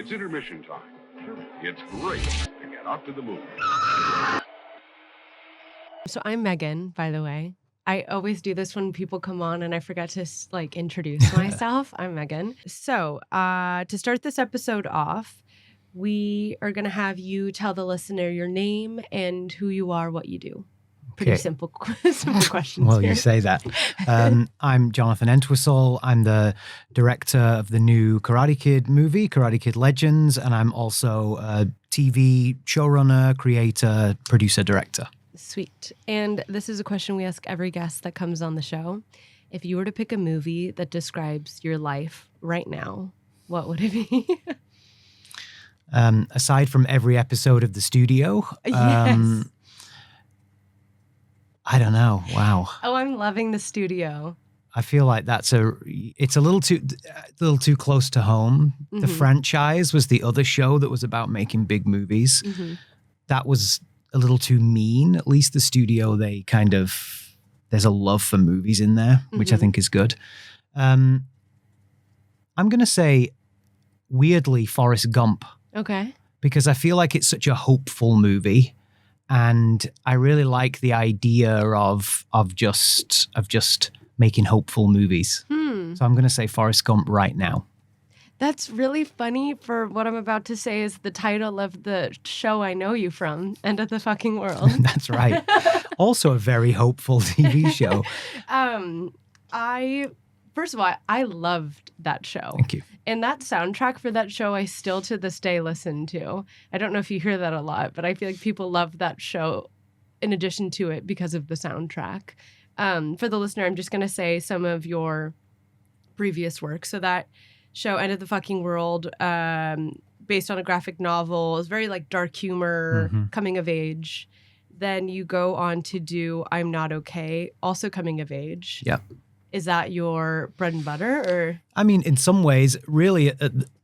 It's intermission time. It's great to get out to the movies. So I'm Megan, by the way. I always do this when people come on and I forget to introduce myself. I'm Megan. So to start this episode off, we are going to have you tell the listener your name and who you are, what you do. Pretty simple questions. Well, here. you say that. I'm Jonathan Entwistle. I'm the director of the new Karate Kid movie, Karate Kid Legends, and I'm also a TV showrunner, creator, producer, director. Sweet. And this is a question we ask every guest that comes on the show. If you were to pick a movie that describes your life right now, what would it be? Aside from every episode of The Studio, Yes. I don't know. Wow. Oh, I'm loving The Studio. I feel like it's a little too close to home. Mm-hmm. The Franchise was the other show that was about making big movies. Mm-hmm. That was a little too mean. At least The Studio, there's a love for movies in there, which I think is good. I'm going to say, weirdly, Forrest Gump. Okay. Because I feel like it's such a hopeful movie. And I really like the idea of just making hopeful movies. So I'm going to say Forrest Gump right now. That's really funny for what I'm about to say is the title of the show I know you from, End of the Fucking World. That's right. Also a very hopeful TV show. First of all, I loved that show. Thank you. And that soundtrack for that show, I still to this day listen to. I don't know if you hear that a lot, but I feel like people love that show in addition to it because of the soundtrack. For the listener, I'm just going to say some of your previous work. So that show, End of the Fucking World, based on a graphic novel, is very like dark humor, coming of age. Then you go on to do I'm Not Okay, also coming of age. Yeah. Is that your bread and butter, or? I mean, in some ways, really,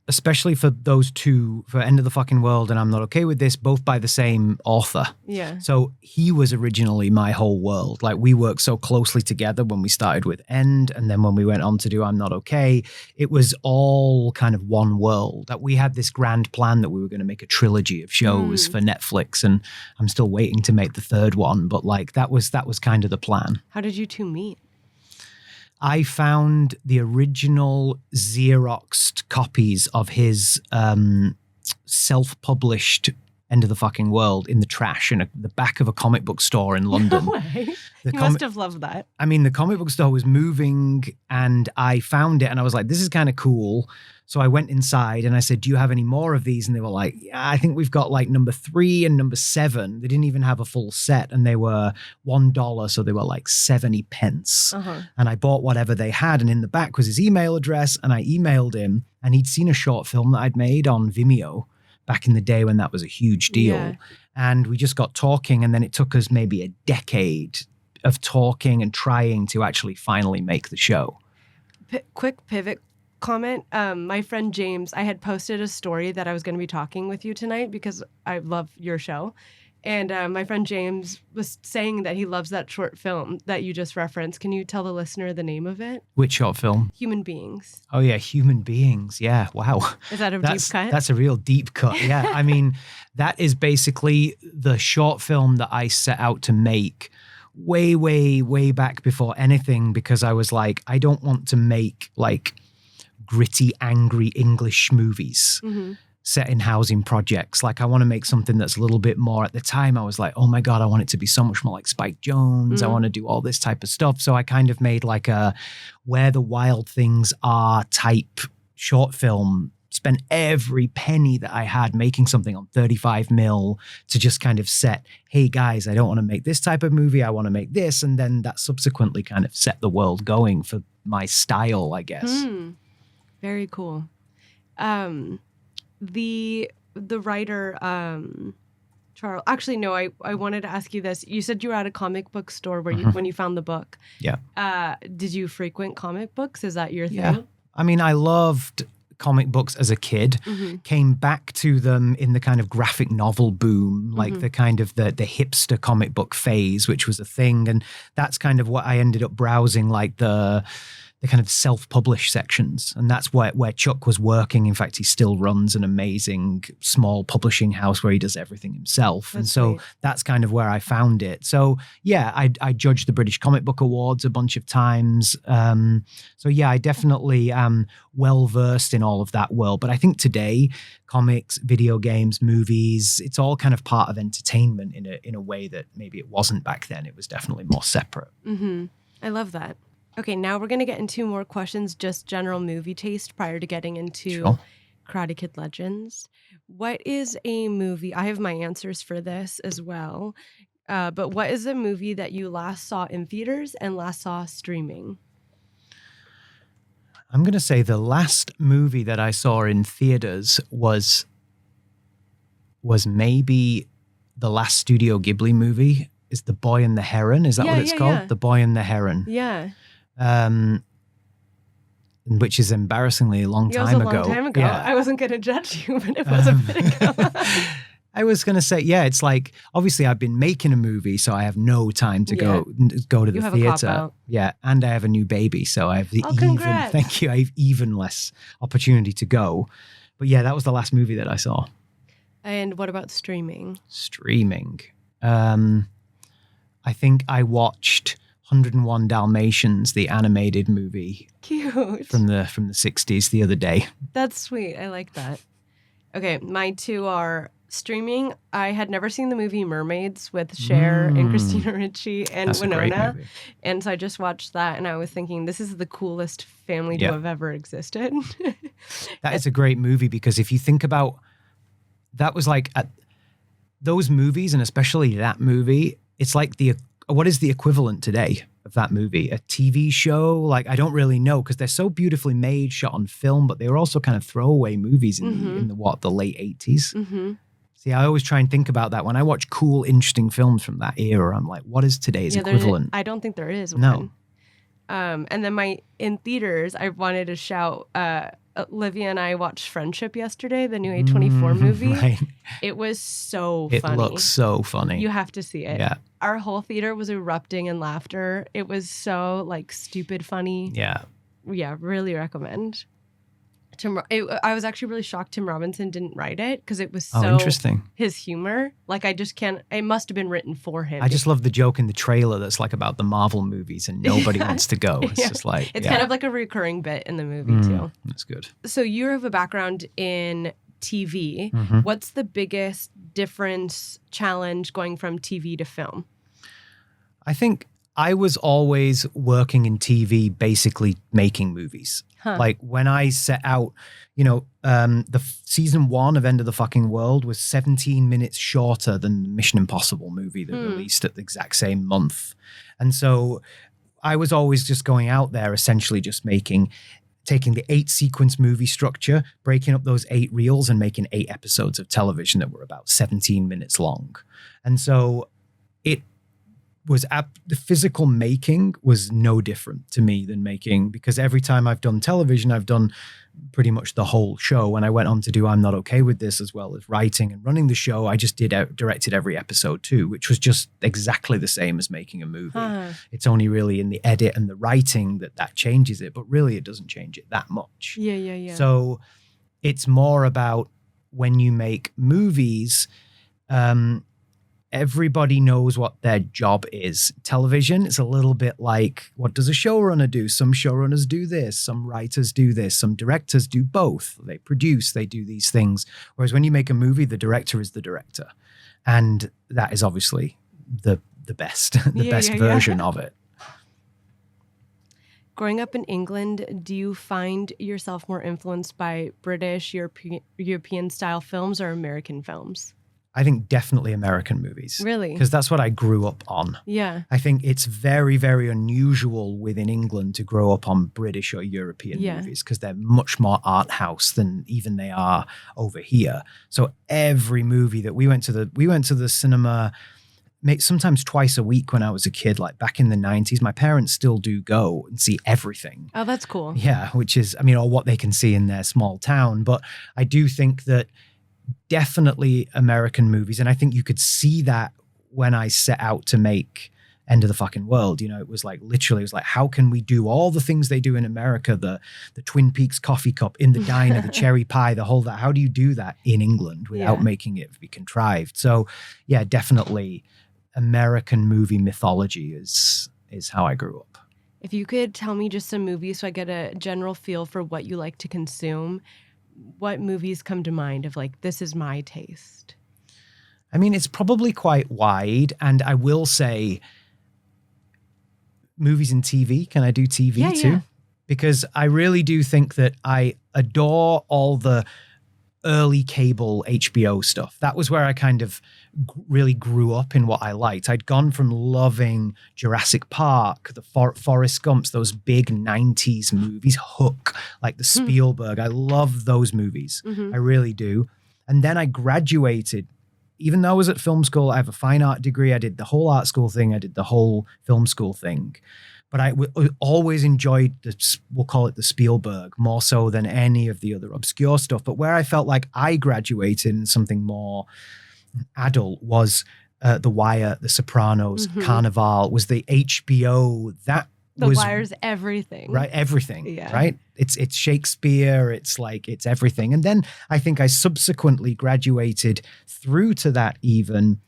especially for those two, for End of the Fucking World and I'm Not Okay With This, both by the same author. Yeah. So he was originally my whole world. Like, we worked so closely together when we started with End, and then when we went on to do I'm Not Okay, it was all kind of one world. That we had this grand plan that we were going to make a trilogy of shows for Netflix, and I'm still waiting to make the third one. But like, that was kind of the plan. How did you two meet? I found the original Xeroxed copies of his self-published End of the Fucking World in the trash in the back of a comic book store in London. No way. You must have loved that. I mean, the comic book store was moving and I found it and I was like, this is kind of cool. So I went inside and I said, do you have any more of these? And they were like, yeah, I think we've got like number 3 and number 7. They didn't even have a full set and they were $1. So they were like 70 pence. And I bought whatever they had. And in the back was his email address. And I emailed him and he'd seen a short film that I'd made on Vimeo back in the day when that was a huge deal. Yeah. And we just got talking. And then it took us maybe a decade of talking and trying to actually finally make the show. Quick pivot comment. My friend James, I had posted a story that I was going to be talking with you tonight because I love your show. And my friend James was saying that he loves that short film that you just referenced. Can you tell the listener the name of it? Which short film? Human Beings. Oh, yeah. Human Beings. Yeah. Wow. Is that a deep cut? That's a real deep cut. Yeah. I mean, that is basically the short film that I set out to make way, way, way back before anything, because I was like, I don't want to make like gritty, angry English movies set in housing projects. Like, I want to make something that's a little bit more. At the time, I was like, oh my God, I want it to be so much more like Spike Jonze. I want to do all this type of stuff. So I kind of made like a Where the Wild Things Are type short film, spent every penny that I had making something on 35 mil to just kind of set, hey guys, I don't want to make this type of movie. I want to make this. And then that subsequently kind of set the world going for my style, I guess. Very cool. The writer, Charles, actually, no, I wanted to ask you this. You said you were at a comic book store where when you found the book. Yeah. Did you frequent comic books? Is that your thing? Yeah. I mean, I loved comic books as a kid, came back to them in the kind of graphic novel boom, like the kind of the hipster comic book phase, which was a thing. And that's kind of what I ended up browsing, like the the kind of self-published sections. And that's where Chuck was working. In fact, he still runs an amazing small publishing house where he does everything himself. And so that's kind of where I found it. So yeah, I judged the British Comic Book Awards a bunch of times. So yeah, I definitely am well-versed in all of that world. But I think today, comics, video games, movies, it's all kind of part of entertainment in a way that maybe it wasn't back then. It was definitely more separate. Mm-hmm. I love that. Okay, now we're going to get into more questions, just general movie taste prior to getting into Karate Kid Legends. What is a movie? I have my answers for this as well. But what is a movie that you last saw in theaters and last saw streaming? I'm going to say the last movie that I saw in theaters was maybe the last Studio Ghibli movie. Is The Boy and the Heron? Is that what it's called? Yeah. The Boy and the Heron. Yeah. Which is embarrassingly a long time ago. Yeah. I wasn't going to judge you, but it was a bit ago. I was going to say, yeah, it's like, obviously I've been making a movie, so I have no time to go to the theater. Yeah. And I have a new baby, so I have I have even less opportunity to go. But yeah, that was the last movie that I saw. And what about streaming? I think I watched 101 Dalmatians, the animated movie. Cute. From the 60s the other day. That's sweet. I like that. Okay, my two are streaming. I had never seen the movie Mermaids with Cher and Christina Ricci and That's Winona. And so I just watched that and I was thinking, this is the coolest family to have ever existed. That is a great movie because if you think about, that was like, those movies and especially that movie, it's like what is the equivalent today of that movie? A TV show? Like, I don't really know because they're so beautifully made, shot on film, but they were also kind of throwaway movies in the late 80s. Mm-hmm. See, I always try and think about that. When I watch cool, interesting films from that era, I'm like, what is today's equivalent? I don't think there is one. No. And then in theaters, I wanted to shout, Olivia and I watched Friendship yesterday, the new A24 movie. Right. It was so funny. It looks so funny. You have to see it. Yeah. Our whole theater was erupting in laughter. It was so stupid funny. Yeah. Yeah, really recommend. I was actually really shocked Tim Robinson didn't write it because it was so interesting. His humor. I just can't. It must have been written for him. I just love the joke in the trailer that's about the Marvel movies and nobody wants to go. It's just like it's kind of like a recurring bit in the movie too. That's good. So you have a background in TV. Mm-hmm. What's the biggest difference, challenge going from TV to film? I think I was always working in TV, basically making movies. Huh. Like when I set out, the season 1 of End of the Fucking World was 17 minutes shorter than the Mission Impossible movie that released at the exact same month. And so I was always just going out there, essentially just taking the 8-sequence movie structure, breaking up those 8 reels and making 8 episodes of television that were about 17 minutes long. And so it was the physical making was no different to me than making, because every time I've done television, I've done pretty much the whole show. When I went on to do I'm Not Okay With This, as well as writing and running the show, I just directed every episode too, which was just exactly the same as making a movie. It's only really in the edit and the writing that changes it, but really it doesn't change it that much. Yeah. So it's more about when you make movies, everybody knows what their job is. Television, it's a little bit like, what does a showrunner do? Some showrunners do this, some writers do this, some directors do both. They produce, they do these things. Whereas when you make a movie, the director is the director. And that is obviously the best, best version of it. Growing up in England, do you find yourself more influenced by British, European style films or American films? I think definitely American movies. Really? Because that's what I grew up on. Yeah. I think it's very, very unusual within England to grow up on British or European movies because they're much more art house than even they are over here. So every movie that we went to the cinema sometimes twice a week when I was a kid, like back in the 90s. My parents still do go and see everything. Oh, that's cool. Yeah, which is, or what they can see in their small town. But I do think that definitely American movies. And I think you could see that when I set out to make end of the fucking world. You know, it was like literally, it was like, how can we do all the things they do in America, the Twin Peaks coffee cup in the diner, the cherry pie, the whole that. How do you do that in England without making it be contrived? So yeah, definitely American movie mythology is how I grew up. If you could tell me just some movies so I get a general feel for what you like to consume, what movies come to mind of like, this is my taste? I mean, it's probably quite wide. And I will say movies and TV. Can I do TV too? Yeah. Because I really do think that I adore all the early cable HBO stuff. That was where I kind of really grew up in what I liked. I'd gone from loving Jurassic Park, the Forrest Gumps, those big 90s movies, Hook, like the Spielberg. I love those movies. I really do. And then I graduated. Even though I was at film school, I have a fine art degree. I did the whole art school thing. I did the whole film school thing. But I always enjoyed we'll call it the Spielberg, more so than any of the other obscure stuff. But where I felt like I graduated in something more adult was The Wire, The Sopranos, Carnival, was the HBO. The Wire's everything. Right, everything, right? It's Shakespeare, it's everything. And then I think I subsequently graduated through to that even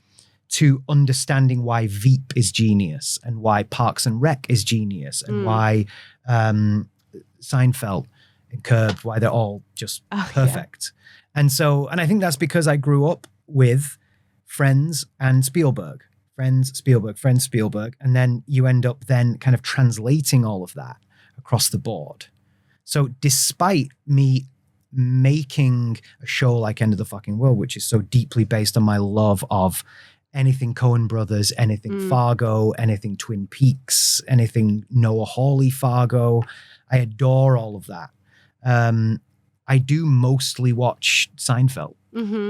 to understanding why Veep is genius and why Parks and Rec is genius and why Seinfeld and Curb, why they're all just perfect. Yeah. And I think that's because I grew up with Friends and Spielberg. Friends, Spielberg. And then you end up then kind of translating all of that across the board. So despite me making a show like End of the Fucking World, which is so deeply based on my love of anything Coen Brothers, anything Fargo, anything Twin Peaks, anything Noah Hawley Fargo, I adore all of that. I do mostly watch Seinfeld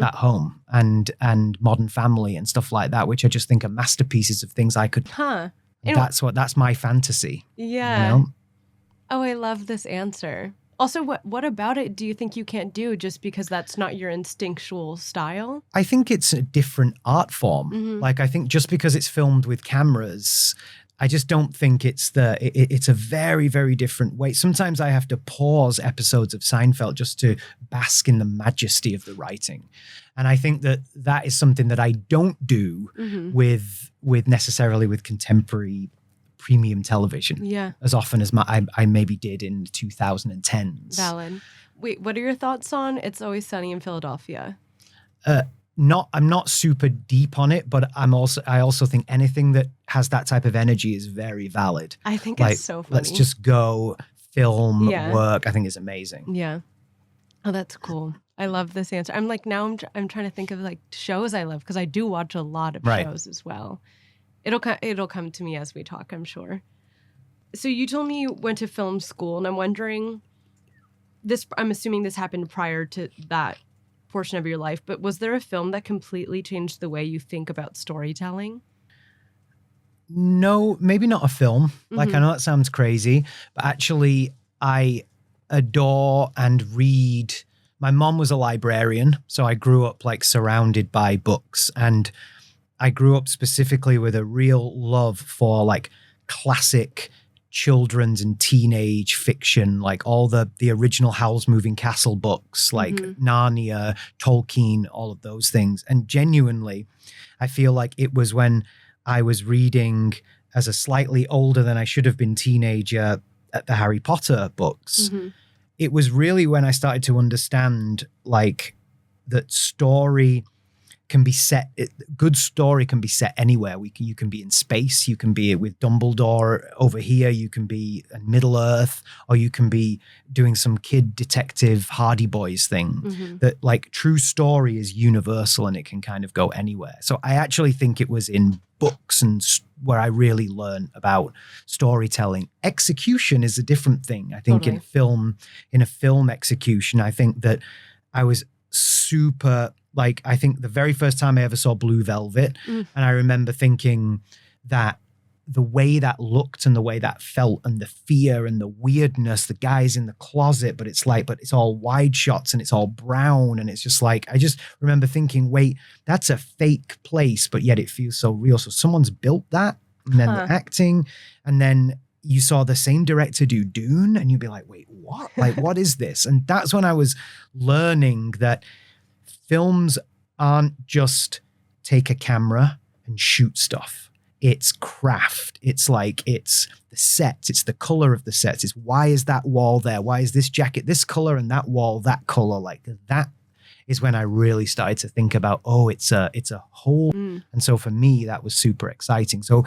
at home and Modern Family and stuff like that, which I just think are masterpieces of things I could. That's my fantasy. Yeah. You know? Oh, I love this answer. Also, what about it do you think you can't do just because that's not your instinctual style? I think it's a different art form. Like, I think just because it's filmed with cameras, I just don't think it's a very, very different way. Sometimes I have to pause episodes of Seinfeld just to bask in the majesty of the writing. And I think that is something that I don't do with necessarily with contemporary premium television as often as I maybe did in 2010s. Valid. Wait, what are your thoughts on It's Always Sunny in Philadelphia? I'm not super deep on it, but I also think anything that has that type of energy is very valid. I think it's so funny. Let's just go film, work. I think is amazing. Yeah. Oh, that's cool. I love this answer. I'm like, now I'm trying to think of like shows I love because I do watch a lot of shows as well. It'll come to me as we talk, I'm sure. So you told me you went to film school, and I'm wondering, I'm assuming this happened prior to that portion of your life, but was there a film that completely changed the way you think about storytelling? No, maybe not a film. Like, I know that sounds crazy, but actually I adore and read. My mom was a librarian, so I grew up like surrounded by books, and I grew up specifically with a real love for like classic children's and teenage fiction, like all the original Howl's Moving Castle books, like Narnia, Tolkien, all of those things. And genuinely, I feel like it was when I was reading as a slightly older than I should have been teenager at the Harry Potter books. It was really when I started to understand like that story can be set, good story can be set anywhere. You can be in space, you can be with Dumbledore over here, you can be in Middle Earth, or you can be doing some kid detective Hardy Boys thing. That like true story is universal and it can kind of go anywhere. So I actually think it was in books and where I really learned about storytelling. Execution is a different thing. I think in a film execution, I think that I was super, like, I think the very first time I ever saw Blue Velvet, and I remember thinking that the way that looked and the way that felt and the fear and the weirdness, the guys in the closet, but it's all wide shots and it's all brown. And it's just like, I just remember thinking, wait, that's a fake place, but yet it feels so real. So someone's built that. and then the acting, and then you saw the same director do Dune, and you'd be like, wait, what? Like, what is this? And that's when I was learning that films aren't just take a camera and shoot stuff. It's craft. It's like, it's the sets. It's the color of the sets. It's why is that wall there? Why is this jacket this color and that wall that color? Like that is when I really started to think about, oh, it's a whole. And so for me, that was super exciting. So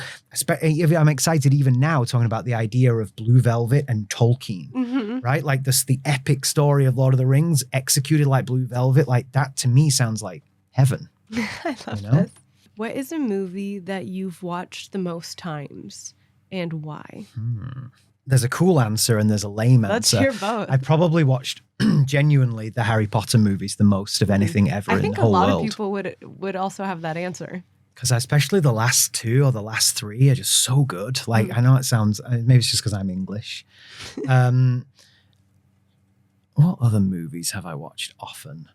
I'm excited even now talking about the idea of Blue Velvet and Tolkien, right? Like the epic story of Lord of the Rings executed like Blue Velvet. Like that to me sounds like heaven. I love this. What is a movie that you've watched the most times and why? There's a cool answer and there's a lame answer. Let's hear both. I probably watched genuinely the Harry Potter movies the most of anything ever in the whole world. I think a lot of people would also have that answer. Because especially the last two or the last three are just so good. Like, I know it sounds, maybe it's just because I'm English. What other movies have I watched often?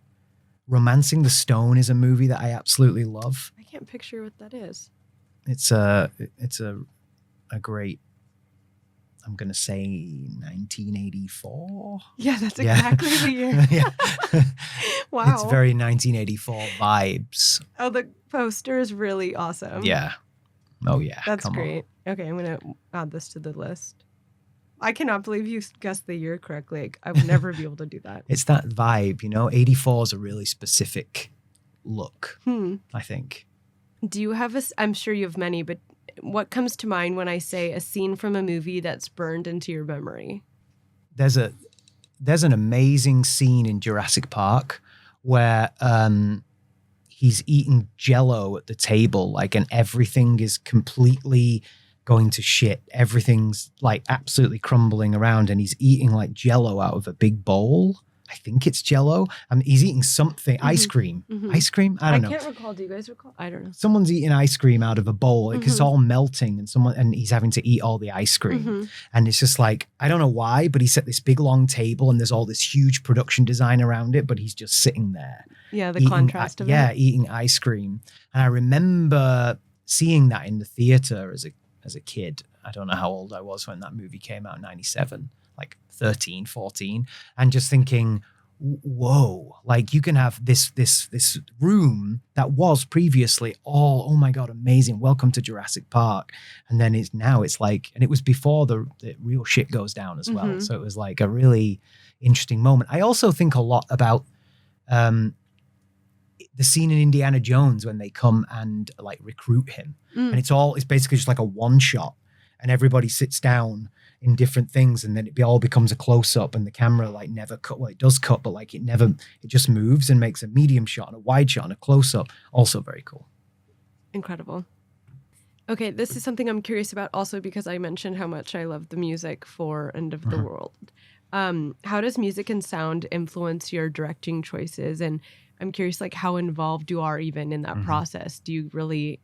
Romancing the Stone is a movie that I absolutely love. I can't picture what that is. It's a great, I'm going to say 1984. Yeah, that's exactly the year. Yeah. Wow. It's very 1984 vibes. Oh, the poster is really awesome. Yeah. Oh, yeah. That's Come great. on. Okay, I'm going to add this to the list. I cannot believe you guessed the year correctly. Like, I would never be able to do that. It's that vibe, 84 is a really specific look, I think. Do you have I'm sure you have many, but what comes to mind when I say a scene from a movie that's burned into your memory? There's an amazing scene in Jurassic Park where he's eating Jell-O at the table, like, and everything is completely going to shit. Everything's like absolutely crumbling around, and he's eating like Jell-O out of a big bowl. I think it's Jell-O. He's eating something, ice cream. Ice cream? I don't know. I can't recall. Do you guys recall? I don't know. Someone's eating ice cream out of a bowl because it's all melting, and he's having to eat all the ice cream. And it's just like, I don't know why, but he set this big long table and there's all this huge production design around it, but he's just sitting there. Yeah, the contrast of it. Yeah, eating ice cream. And I remember seeing that in the theater as a kid. I don't know how old I was when that movie came out in 97, like 13, 14, and just thinking, whoa, like you can have this room that was previously oh my God, amazing. Welcome to Jurassic Park. And then it's like, and it was before the real shit goes down as well. So it was like a really interesting moment. I also think a lot about the scene in Indiana Jones when they come and like recruit him. And it's basically just like a one shot and everybody sits down in different things, and then it all becomes a close up, and the camera like never cut. Well, it does cut, but like it just moves and makes a medium shot and a wide shot and a close up. Also very cool. Incredible. Okay, this is something I'm curious about also because I mentioned how much I love the music for End of the World. How does music and sound influence your directing choices? And I'm curious, like, how involved you are even in that process. Do you really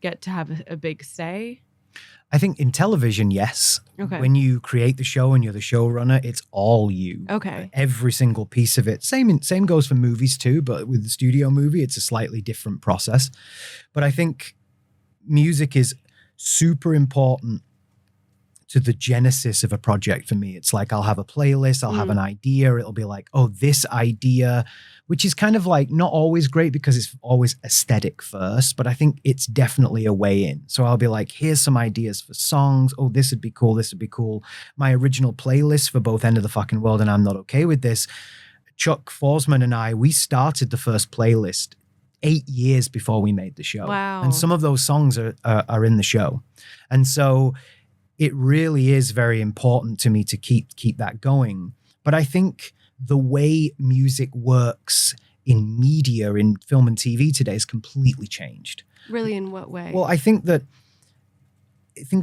get to have a big say? I think in television, yes. Okay. When you create the show and you're the showrunner, it's all you. Okay. Every single piece of it. Same goes for movies too, but with the studio movie, it's a slightly different process. But I think music is super important to the genesis of a project for me. It's like I'll have a playlist, I'll have an idea, it'll be like, oh, this idea, which is kind of like not always great because it's always aesthetic first, but I think it's definitely a way in. So I'll be like, here's some ideas for songs. Oh, this would be cool, this would be cool. My original playlist for both End of the Fucking World and I'm Not Okay With This, Chuck Forsman and I, we started the first playlist 8 years before we made the show. Wow. And some of those songs are in the show. And so it really is very important to me to keep that going. But I think the way music works in media, in film and TV today has completely changed. Really, in what way? Well, I think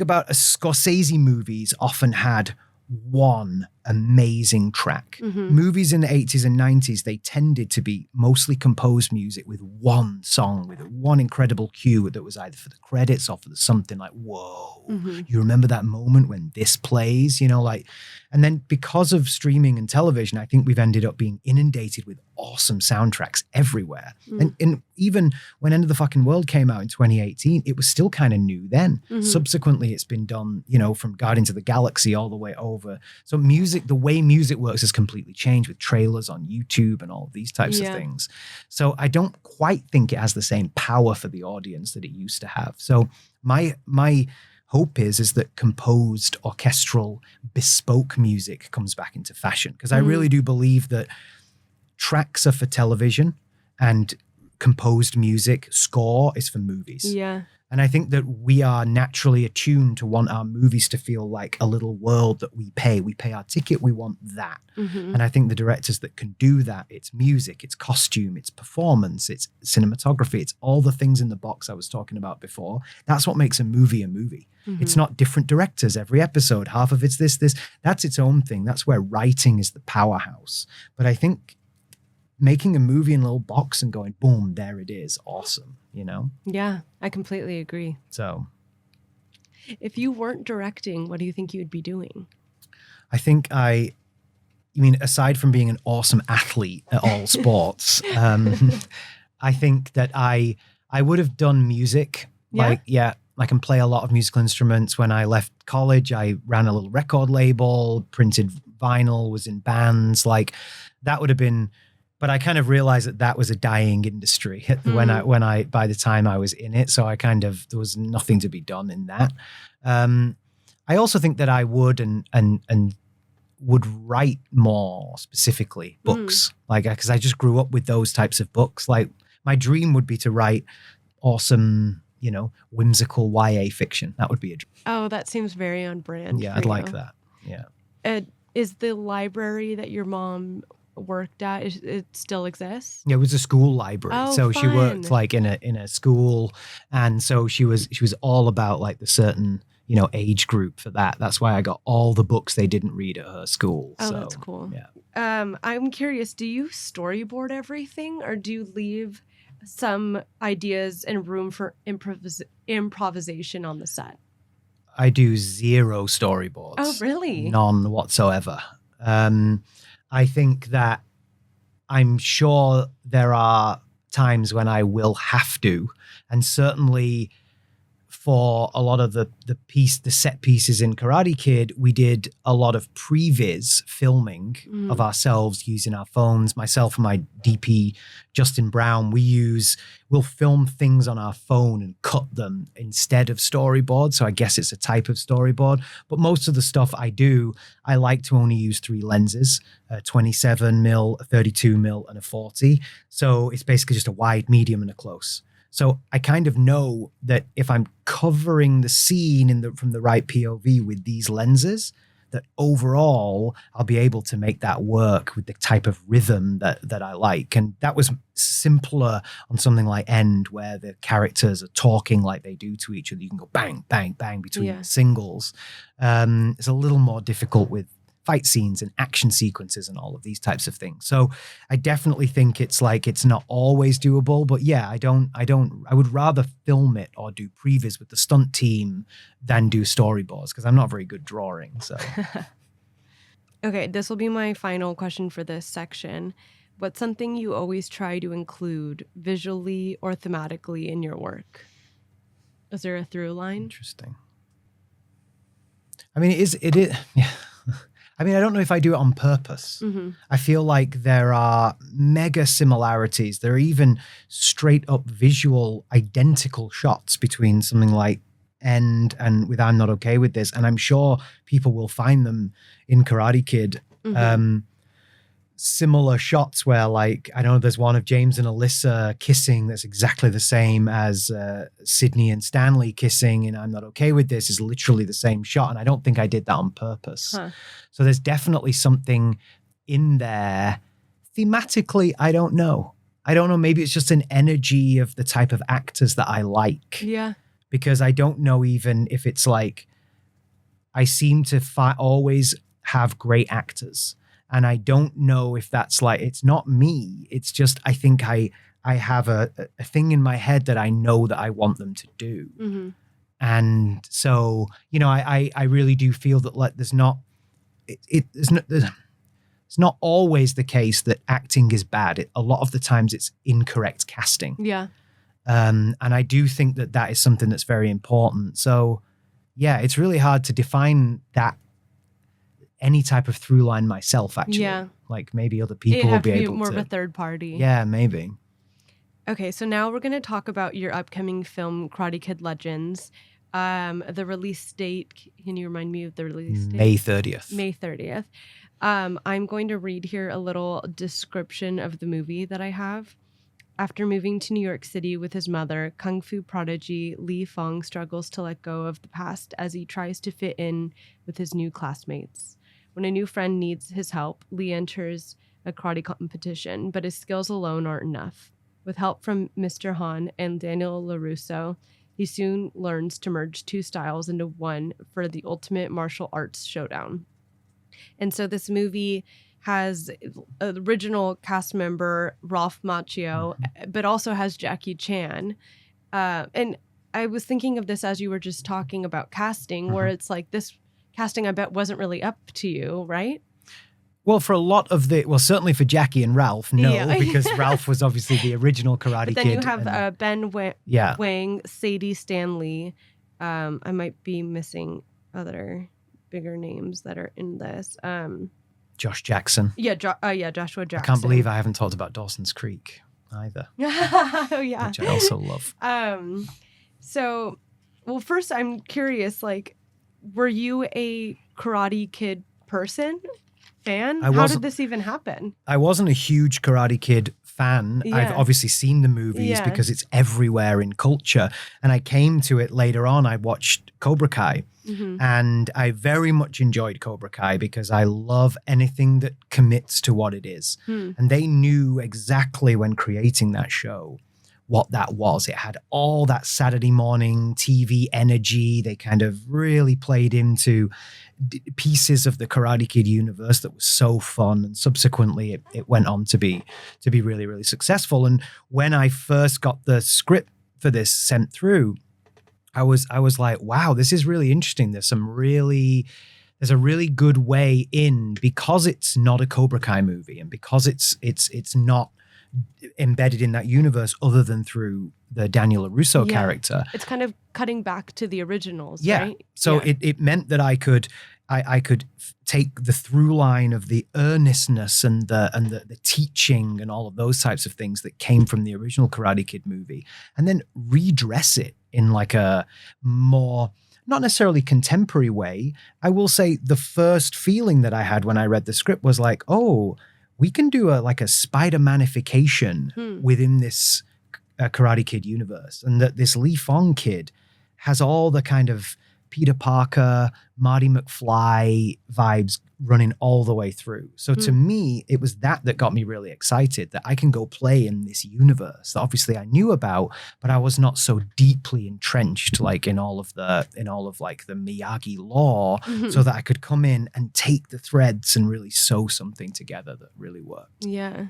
about Scorsese movies often had one amazing track. Movies in the 80s and 90s, they tended to be mostly composed music with one song, with one incredible cue that was either for the credits or for the something like, whoa, you remember that moment when this plays, you know, like, and then because of streaming and television, I think we've ended up being inundated with awesome soundtracks everywhere. And even when End of the Fucking World came out in 2018, it was still kind of new then. Subsequently, it's been done, you know, from Guardians of the Galaxy all the way over. So music, the way music works has completely changed with trailers on YouTube and all of these types of things. So I don't quite think it has the same power for the audience that it used to have. So my hope is that composed, orchestral, bespoke music comes back into fashion. Because I really do believe that tracks are for television and composed music, score is for movies. Yeah. And I think that we are naturally attuned to want our movies to feel like a little world that we pay. We pay our ticket, we want that. And I think the directors that can do that, it's music, it's costume, it's performance, it's cinematography, it's all the things in the box I was talking about before. That's what makes a movie a movie. It's not different directors every episode. Half of it's this. That's its own thing. That's where writing is the powerhouse. But I think making a movie in a little box and going, boom, there it is. Awesome. You know? Yeah, I completely agree. So if you weren't directing, what do you think you would be doing? I think I mean, aside from being an awesome athlete at all sports, I think that I would have done music. I can play a lot of musical instruments. When I left college, I ran a little record label, printed vinyl, was in bands. Like that would have been, but I kind of realized that was a dying industry by the time I was in it. So there was nothing to be done in that. I also think that I would and would write more specifically books, like, because I just grew up with those types of books. Like my dream would be to write awesome, you know, whimsical YA fiction. That would be a dream. Oh, that seems very on brand. Yeah, I'd like that. Yeah. Is the library that your mom worked at, it still exists? Yeah, it was a school library. Oh, so fun. She worked like in a school, and so she was all about like the certain, you know, age group for that. That's why I got all the books they didn't read at her school. Oh, so, that's cool. Yeah. I'm curious, do you storyboard everything, or do you leave some ideas and room for improvisation on the set? I do zero storyboards. Oh, really? None whatsoever. I think that I'm sure there are times when I will have to, and certainly for a lot of the set pieces in Karate Kid, we did a lot of previs filming of ourselves using our phones. Myself and my DP, Justin Brown, we'll film things on our phone and cut them instead of storyboard. So I guess it's a type of storyboard. But most of the stuff I do, I like to only use 3 lenses, a 27mm, a 32mm, and a 40. So it's basically just a wide, medium, and a close. So I kind of know that if I'm covering the scene from the right POV with these lenses, that overall I'll be able to make that work with the type of rhythm that I like. And that was simpler on something like End, where the characters are talking like they do to each other. You can go bang, bang, bang between singles. It's a little more difficult with fight scenes and action sequences and all of these types of things. So I definitely think it's not always doable, but yeah, I would rather film it or do previs with the stunt team than do storyboards, because I'm not very good drawing. So okay, this will be my final question for this section. What's something you always try to include visually or thematically in your work? Is there a through line? Interesting. I mean, it is yeah. I mean, I don't know if I do it on purpose. I feel like there are mega similarities. There are even straight up visual identical shots between something like End and with I'm Not Okay With This. And I'm sure people will find them in Karate Kid. Similar shots where, like, I know there's one of James and Alyssa kissing that's exactly the same as Sydney and Stanley kissing in I'm Not Okay With This, is literally the same shot. And I don't think I did that on purpose. So there's definitely something in there. Thematically, I don't know. Maybe it's just an energy of the type of actors that I like. Yeah. Because I don't know even if it's like, I seem to always have great actors. And I don't know if that's like, it's not me. It's just, I think I have a thing in my head that I know that I want them to do. Mm-hmm. And so, you know, I really do feel that like it's not always the case that acting is bad. A lot of the times it's incorrect casting. Yeah. And I do think that is something that's very important. So yeah, it's really hard to define that any type of through line myself, actually. Yeah. Like maybe other people will be able to. More of a third party. Yeah, maybe. Okay, so now we're going to talk about your upcoming film, Karate Kid Legends. The release date, can you remind me of the release date? May 30th. May 30th. I'm going to read here a little description of the movie that I have. After moving to New York City with his mother, Kung Fu prodigy Li Fong struggles to let go of the past as he tries to fit in with his new classmates. When a new friend needs his help, Li enters a karate competition, but his skills alone aren't enough. With help from Mr. Han and Daniel LaRusso, he soon learns to merge two styles into one for the ultimate martial arts showdown. And so this movie has original cast member Ralph Macchio, but also has Jackie Chan. And I was thinking of this as you were just talking about casting, where it's like this casting, I bet, wasn't really up to you, right? Well, for a lot of certainly for Jackie and Ralph, no, Yeah. because Ralph was obviously the original Karate Kid. But then you have Ben Wang, Sadie Stanley. I might be missing other bigger names that are in this. Josh Jackson. Yeah, Joshua Jackson. I can't believe I haven't talked about Dawson's Creek either. Oh, yeah. Which I also love. So, well, first I'm curious, like, were you a Karate Kid fan? How did this even happen? I wasn't a huge Karate Kid fan. Yeah. I've obviously seen the movies because it's everywhere in culture. And I came to it later on. I watched Cobra Kai. Mm-hmm. And I very much enjoyed Cobra Kai because I love anything that commits to what it is. And they knew exactly when creating that show what that was. It had all that Saturday morning TV energy. They kind of really played into pieces of the Karate Kid universe that was so fun. And subsequently it went on to be really, really successful. And when I first got the script for this sent through, I was like, wow, this is really interesting. There's a really good way in, because it's not a Cobra Kai movie and because it's not embedded in that universe other than through the Daniel LaRusso character. It's kind of cutting back to the originals, yeah. right? So it meant that I could take the through line of the earnestness and the teaching and all of those types of things that came from the original Karate Kid movie and then redress it in like a more, not necessarily contemporary way. I will say the first feeling that I had when I read the script was like, oh, we can do a Spider-Manification within this Karate Kid universe. And that this Li Fong kid has all the kind of Peter Parker, Marty McFly vibes running all the way through. So to me, it was that got me really excited, that I can go play in this universe that obviously I knew about, but I was not so deeply entrenched like in all of like the Miyagi lore, so that I could come in and take the threads and really sew something together that really worked. Yeah.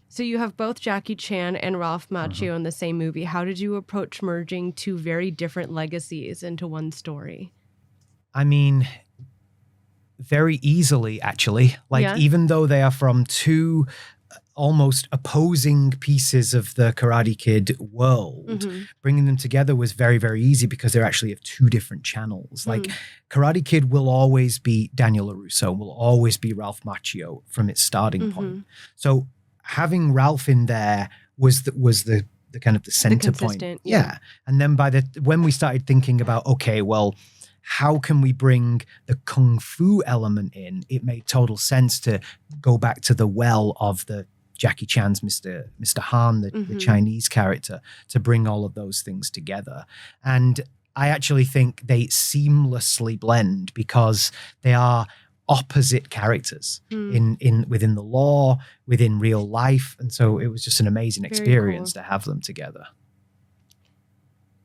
So you have both Jackie Chan and Ralph Macchio in the same movie. How did you approach merging two very different legacies into one story? I mean, very easily, actually. Like, even though they are from two almost opposing pieces of the Karate Kid world, bringing them together was very, very easy because they're actually of two different channels. Like, Karate Kid will always be Daniel LaRusso, will always be Ralph Macchio from its starting point. So having Ralph in there was the kind of the center point. Yeah. And then when we started thinking about, okay, well, how can we bring the Kung Fu element in? It made total sense to go back to the well of the Jackie Chan's Mr. Han, the Chinese character, to bring all of those things together. And I actually think they seamlessly blend because they are opposite characters within the law, within real life. And so it was just an amazing experience to have them together.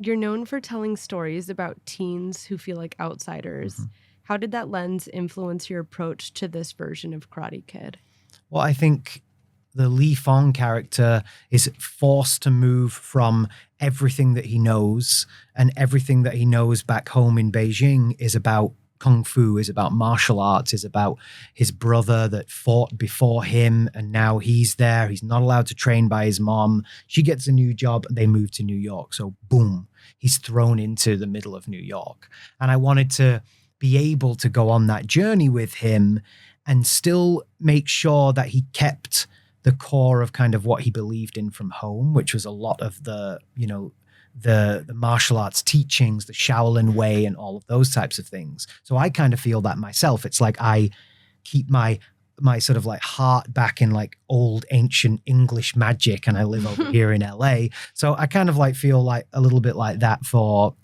You're known for telling stories about teens who feel like outsiders. How did that lens influence your approach to this version of Karate Kid? Well, I think the Li Fong character is forced to move from everything that he knows, and everything that he knows back home in Beijing is about Kung Fu, is about martial arts, is about his brother that fought before him, and now he's there. He's not allowed to train by his mom. She gets a new job and they move to New York. So boom, he's thrown into the middle of New York. And I wanted to be able to go on that journey with him and still make sure that he kept the core of kind of what he believed in from home, which was a lot of the, the martial arts teachings, the Shaolin way, and all of those types of things. So I kind of feel that myself. It's like I keep my sort of like heart back in like old ancient English magic, and I live over here in LA. So I kind of like feel like a little bit like that for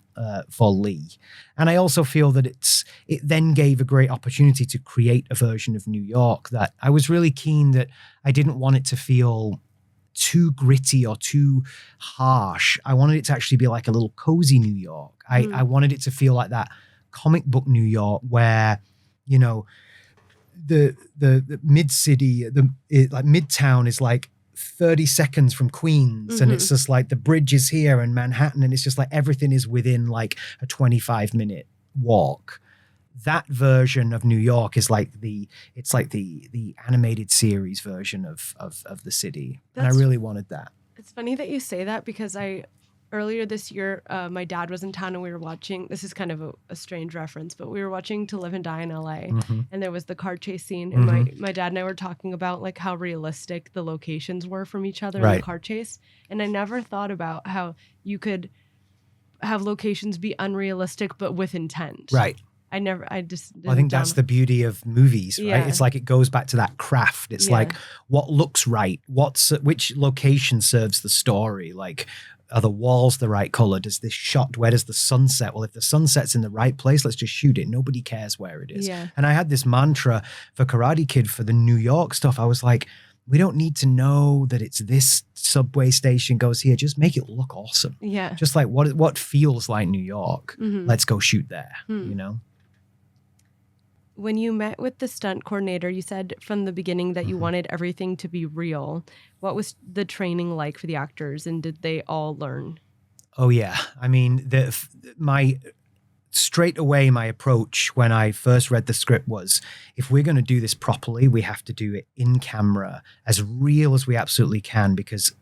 Lee. And I also feel that it then gave a great opportunity to create a version of New York that I was really keen that I didn't want it to feel too gritty or too harsh. I wanted it to actually be like a little cozy New York. I wanted it to feel like that comic book New York where, the mid city, like Midtown is like 30 seconds from Queens, and it's just like the bridge is here and Manhattan, and it's just like everything is within like a 25-minute walk. That version of New York is like the animated series version of the city. And I really wanted that. It's funny that you say that, because earlier this year, my dad was in town and we were watching, this is kind of a strange reference, but we were watching To Live and Die in LA, and there was the car chase scene, and my dad and I were talking about like how realistic the locations were from each other in the car chase. And I never thought about how you could have locations be unrealistic but with intent. Right. I think that's the beauty of movies, right? Yeah. It's like it goes back to that craft. It's like what looks right, which location serves the story. Like, are the walls the right color? Does this shot, where does the sun set? Well, if the sun sets in the right place, let's just shoot it. Nobody cares where it is. Yeah. And I had this mantra for Karate Kid for the New York stuff. I was like, we don't need to know that it's this subway station goes here. Just make it look awesome. Yeah. Just like what feels like New York. Let's go shoot there, When you met with the stunt coordinator, you said from the beginning that you wanted everything to be real. What was the training like for the actors, and did they all learn? Oh, yeah. I mean, straight away, my approach when I first read the script was, if we're going to do this properly, we have to do it in camera, as real as we absolutely can, because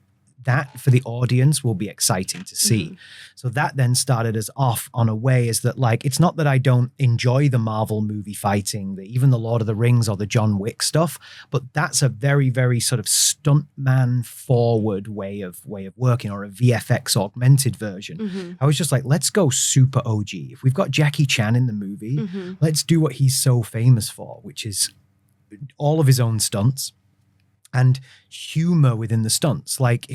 that for the audience will be exciting to see. So that then started us off on a way is that, like, it's not that I don't enjoy the Marvel movie fighting, even the Lord of the Rings or the John Wick stuff, but that's a very, very sort of stuntman forward way of working, or a VFX augmented version. I was just like, let's go super OG. If we've got Jackie Chan in the movie, let's do what he's so famous for, which is all of his own stunts and humor within the stunts. Like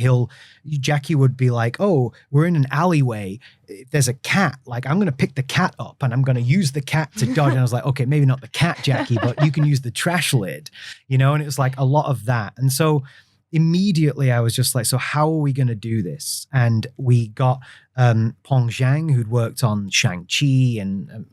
Jackie would be like, oh, we're in an alleyway. If there's a cat, like, I'm going to pick the cat up and I'm going to use the cat to dodge. And I was like, okay, maybe not the cat, Jackie, but you can use the trash lid, and it was like a lot of that. And so immediately I was just like, so how are we going to do this? And we got Peng Zhang, who'd worked on Shang-Chi and,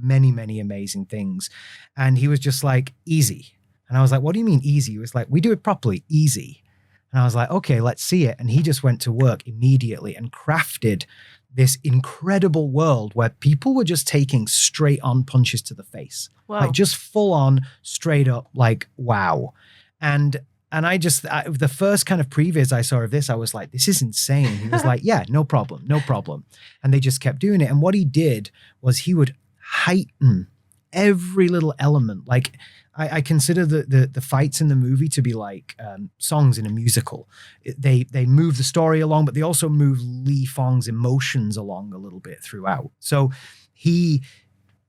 many, many amazing things. And he was just like, easy. And I was like, what do you mean easy? He was like, we do it properly, easy. And I was like, okay, let's see it. And he just went to work immediately and crafted this incredible world where people were just taking straight on punches to the face. Wow. Like just full on, straight up, like, wow. And the first kind of previs I saw of this, I was like, this is insane. He was like, yeah, no problem. And they just kept doing it. And what he did was he would heighten every little element. Like, I consider the fights in the movie to be like songs in a musical. They move the story along, but they also move Li Fong's emotions along a little bit throughout. So we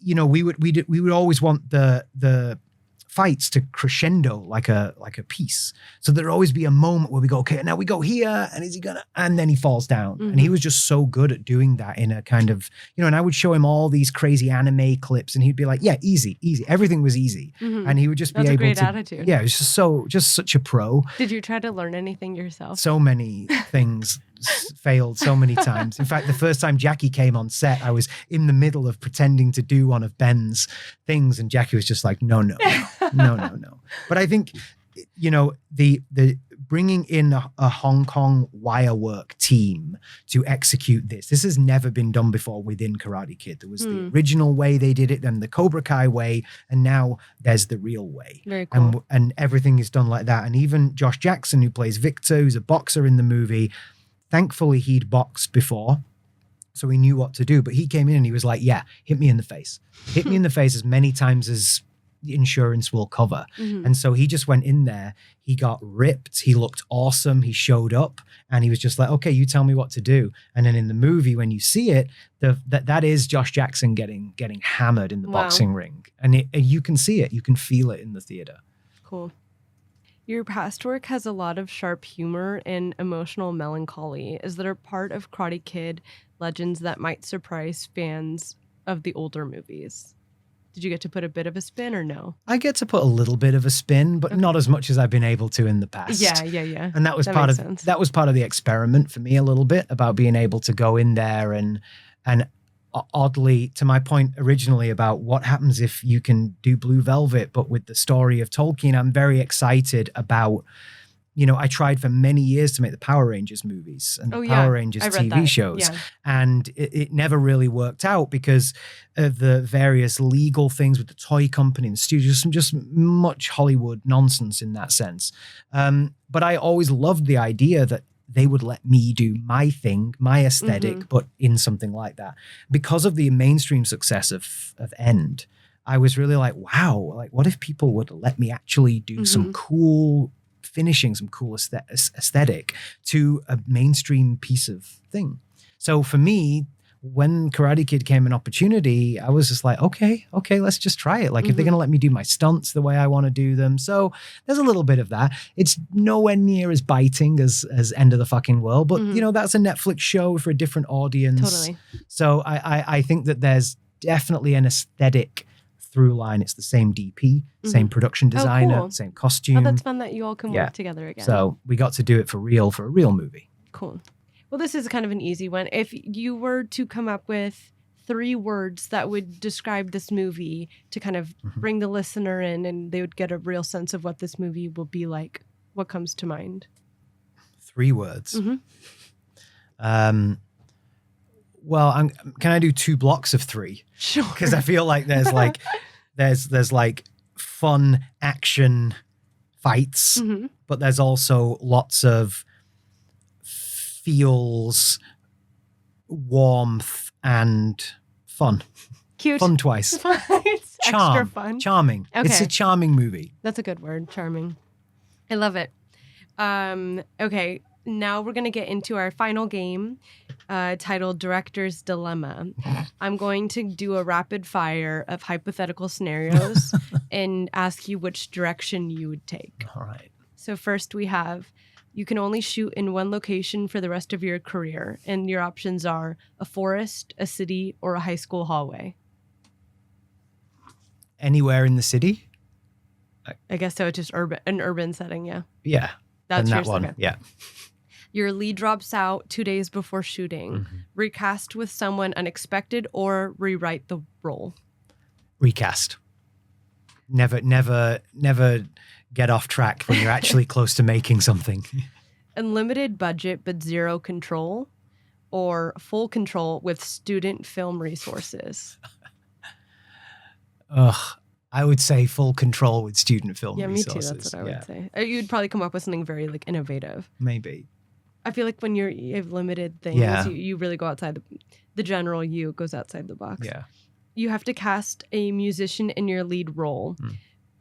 would always want the fights to crescendo like a piece. So there'd always be a moment where we go, okay, now we go here, and then he falls down. And he was just so good at doing that in a kind of, and I would show him all these crazy anime clips and he'd be like, yeah, easy. Everything was easy. And he would just That's be able to. That's a great attitude. Yeah, it was just such a pro. Did you try to learn anything yourself? So many things. failed so many times. In fact, the first time Jackie came on set, I was in the middle of pretending to do one of Ben's things, and Jackie was just like, no. But I think, the bringing in a Hong Kong wire work team to execute this has never been done before within Karate Kid. There was the original way they did it, then the Cobra Kai way, and now there's the real way. Very cool. And everything is done like that. And even Josh Jackson, who plays Victor, who's a boxer in the movie, thankfully he'd boxed before, so he knew what to do. But he came in and he was like, yeah, hit me in the face. Hit me in the face as many times as insurance will cover. And so he just went in there, he got ripped, he looked awesome, he showed up, and he was just like, okay, you tell me what to do. And then in the movie, when you see it, that is Josh Jackson getting hammered in the boxing ring, and you can see it, you can feel it in the theater. Cool. Your past work has a lot of sharp humor and emotional melancholy. Is there a part of Karate Kid Legends that might surprise fans of the older movies? Did you get to put a bit of a spin or no? I get to put a little bit of a spin, but not as much as I've been able to in the past. Yeah. And that was part of the experiment for me a little bit, about being able to go in there and oddly, to my point originally about what happens if you can do Blue Velvet, but with the story of Tolkien, I'm very excited about. I tried for many years to make the Power Rangers movies and the Power Rangers TV shows. Yeah. And it never really worked out because of the various legal things with the toy company and the studios, some just much Hollywood nonsense in that sense. But I always loved the idea that they would let me do my thing, my aesthetic, but in something like that. Because of the mainstream success of End, I was really like, wow, like what if people would let me actually do some cool finishing, some cool aesthetic to a mainstream piece of thing. So for me, when Karate Kid came an opportunity, I was just like, okay, let's just try it. Like if they're going to let me do my stunts the way I want to do them. So there's a little bit of that. It's nowhere near as biting as End of the Fucking World, but that's a Netflix show for a different audience. Totally. So I think that there's definitely an aesthetic through line. It's the same DP, same production designer, same costume. Oh, that's fun that you all can work together again. So we got to do it for a real movie. Cool. Well, this is kind of an easy one. If you were to come up with 3 words that would describe this movie to kind of bring the listener in and they would get a real sense of what this movie will be like, what comes to mind? 3 words. Well, can I do 2 blocks of 3? Sure. Because I feel like there's like there's like fun action fights, but there's also lots of feels, warmth, and fun. Cute. Fun twice. It's extra fun. Charming. Okay. It's a charming movie. That's a good word, charming. I love it. Okay, now we're going to get into our final game titled Director's Dilemma. I'm going to do a rapid fire of hypothetical scenarios and ask you which direction you would take. All right. So first we have, you can only shoot in one location for the rest of your career, and your options are a forest, a city, or a high school hallway. Anywhere in the city? I guess so, just an urban setting, yeah. Yeah. That's that yours, one. okay. Yeah. Your lead drops out 2 days before shooting. Recast with someone unexpected or rewrite the role. Recast. Never get off track when you're actually close to making something. Unlimited budget but zero control, or full control with student film resources. I would say full control with student film resources. Yeah, me too. That's what I would say. You'd probably come up with something very innovative. Maybe. I feel like when you have limited things, you really go outside the general you goes outside the box. Yeah. You have to cast a musician in your lead role.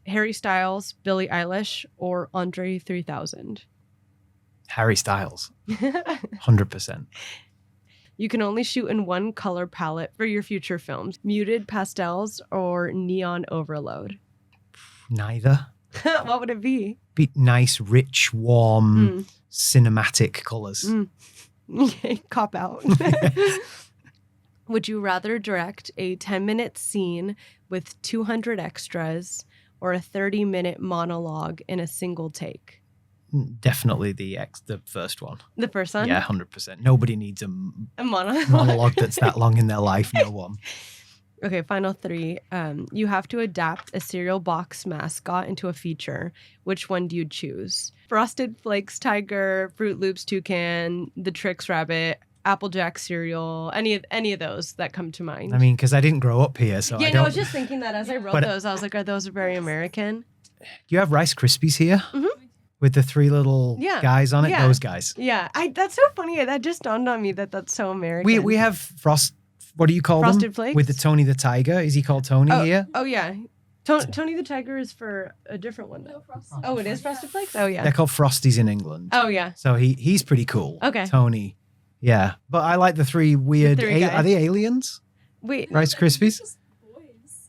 Harry Styles, Billie Eilish, or Andre 3000. Harry Styles. 100%. You can only shoot in one color palette for your future films. Muted pastels or neon overload. Neither. What would it be? Be nice, rich, warm, cinematic colors. Okay, cop out. Would you rather direct a 10-minute scene with 200 extras or a 30-minute monologue in a single take? Definitely the first one. The first one? Yeah, 100%. Nobody needs a monologue. monologue that's that long in their life. No one. Okay, final three. You have to adapt a cereal box mascot into a feature. Which one do you choose? Frosted Flakes Tiger, Fruit Loops Toucan, the Trix Rabbit, Applejack cereal, any of those that come to mind. I mean, because I didn't grow up here, so yeah, I no, don't. I was just thinking that as I wrote those, I was like, are those very American? Do you have Rice Krispies here? Mhm. With the three little guys on it? Yeah. Those guys. Yeah, that's so funny. That just dawned on me that's so American. We have what do you call Frosted them? Flakes? With the Tony the Tiger. Is he called Tony here? Oh, yeah. Tony the Tiger is for a different one, though. Oh, it is Frosted Flakes? Oh, yeah. They're called Frosties in England. Oh, yeah. So he's pretty cool. Okay. Tony. Yeah. But I like the three weird... three guys. Are they aliens? Wait. Rice Krispies?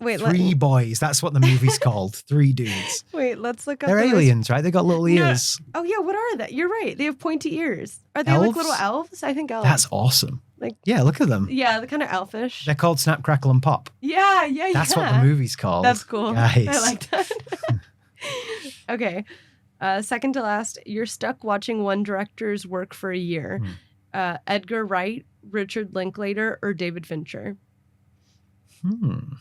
Wait. Three boys. That's what the movie's called. Three dudes. Wait, let's look up. They're aliens, right? They got little ears. Oh, yeah. What are they? You're right. They have pointy ears. Are they like Elves? little elves? I think elves. That's awesome. Like, yeah, look at them. yeah, they're kind of elfish. They're called Snap, Crackle, and Pop. Yeah. That's what the movie's called. That's cool. Guys. I like that. Okay. Second to last, you're stuck watching one director's work for a year. Edgar Wright, Richard Linklater, or David Fincher? I'm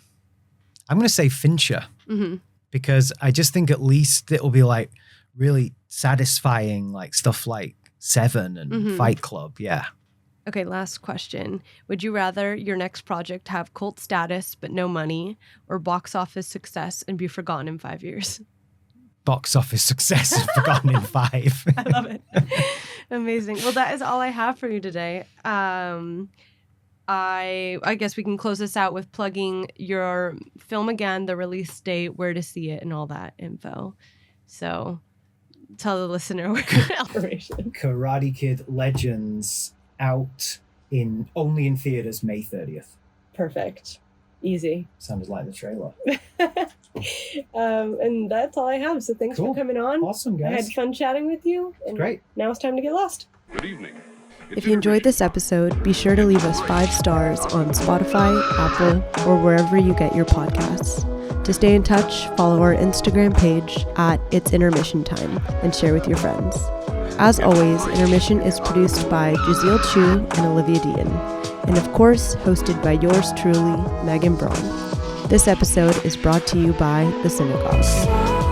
going to say Fincher. Mm-hmm. Because I just think at least it'll be like really satisfying, like stuff like Seven and Fight Club. Yeah. Okay, last question. Would you rather your next project have cult status but no money, or box office success and be forgotten in 5 years? Box office success and forgotten in 5. I love it. Amazing. Well, that is all I have for you today. I guess we can close this out with plugging your film again, the release date, where to see it, and all that info. So tell the listener where Operation Karate Kid Legends out only in theaters May 30th. Perfect. Easy. Sounded like the trailer. And that's all I have. So thanks for coming on. Awesome, guys. I had fun chatting with you. And great. Now it's time to get lost. Good evening. If you enjoyed this episode, be sure to leave us 5 stars on Spotify, Apple, or wherever you get your podcasts. To stay in touch, follow our Instagram page at It's Intermission Time and share with your friends. As always, Intermission is produced by Jazeel Chu and Olivia Dean, and of course, hosted by yours truly, Megan Braun. This episode is brought to you by The Synagogue.